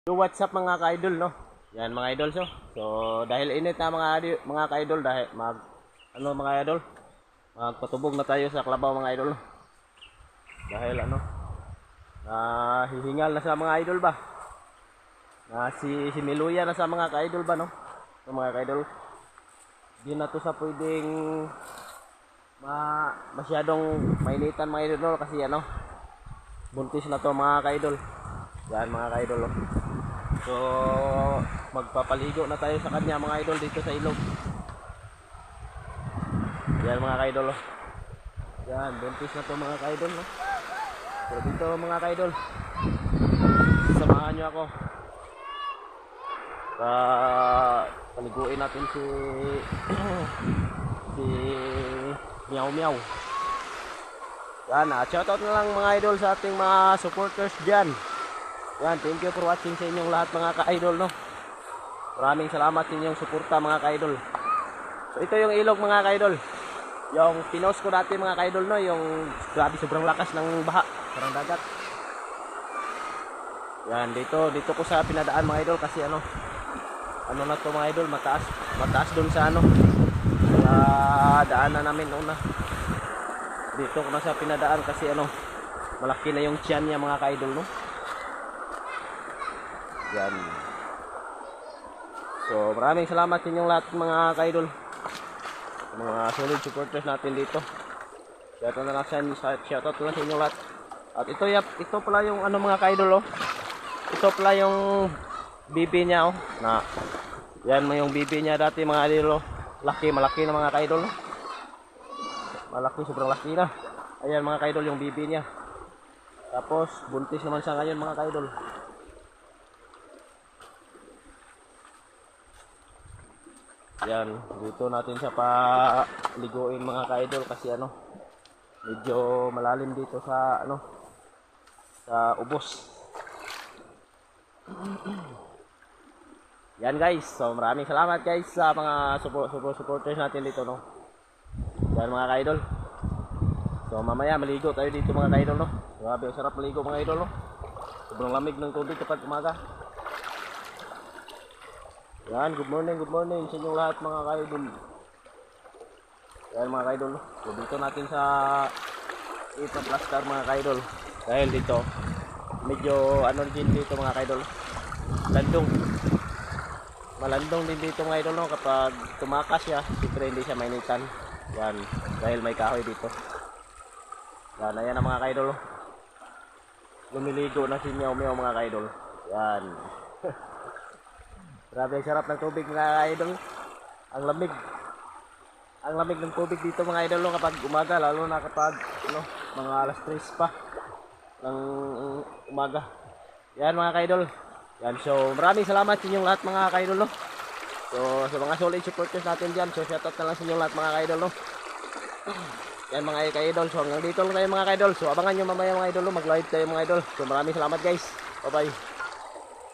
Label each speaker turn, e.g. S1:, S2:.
S1: So what's up mga ka-idol, no? Yan mga idol, so dahil init na mga ka-idol, dahil mga idol, magpatubog na tayo sa Klabaw mga idol, no? Dahil hihingal na sa mga idol ba? Si Miluya na sa mga ka-idol ba, no? So mga ka-idol, di na to sa pwedeng masyadong mainitan mga idol, no? Kasi buntis na to mga ka-idol. Yan mga ka-idol, no? So magpapaligo na tayo sa kanya mga idol dito sa ilog. Yan mga ka-idol, oh. Yan, buntis na to mga ka-idol, no? So dito mga ka-idol, samahan nyo ako paliguin natin si Meow Meow. Yan, shoutout na lang mga idol sa ating mga supporters dyan. Yan, thank you for watching sa inyong lahat mga ka-idol, no? Maraming salamat sa inyong suporta mga ka-idol. So ito yung ilog mga ka-idol. Yung pinost ko dati mga ka-idol, no? Yung grabe sobrang lakas ng baha, parang dagat. Yan, dito ko sa pinadaan mga idol kasi ano na to mga idol, mataas doon sa sa daanan namin una. Dito ko na sa pinadaan kasi malaki na yung tiyan niya mga ka-idol, no? Yan. So maraming salamat sa inyong lahat mga ka-idol, mga solid supporters natin dito. Shoutout na lang sa inyong lahat. At ito pala yung mga ka-idol, oh. Ito pala yung bibi niya, oh. Yan mo yung bibi niya dati mga idol, oh. Malaki na mga ka-idol, oh. Malaki, sobrang laki na. Ayan mga ka-idol yung bibi niya. Tapos buntis naman siya ngayon mga ka-idol. Yan, dito natin siya paliguin mga ka-idol kasi medyo malalim dito sa sa ubos. Yan guys, so maraming salamat guys sa mga supporters natin dito, no? Yan mga ka-idol. So mamaya maligo tayo dito mga ka-idol, no? Grabe, sarap maligo mga idol, no? Sobrang lamig ng tubig kapag umaga. Yan, good morning sa inyong lahat mga ka-idol. Yan mga ka-idol, no? So dito natin sa Ipaplastar mga ka-idol. Dahil dito medyo din dito mga ka-idol, malandong din dito mga idol, no? Kapag tumakas siya, siyempre hindi siya mainitan. Yan, dahil may kahoy dito. Yan, ayan ang mga ka-idol, no? Lumiligo na si Meow Meow mga ka-idol. Yan. Grabe, sarap ng tubig mga ka-idol. Ang lamig ng tubig dito mga idol, no? Kapag umaga, lalo na kapag mga alas 3 pa ng umaga. Yan mga ka-idol. Yan, so maraming salamat sa inyong lahat mga ka-idol, no? So sa mga solid supporters natin dyan, so shoutout na lang sa inyong lahat mga ka-idol, no? Yan mga ka-idol, so hanggang dito lang tayo mga ka-idol. So abangan nyo mamaya mga idol, no? Mag-live tayo mga idol. So maraming salamat guys, bye bye.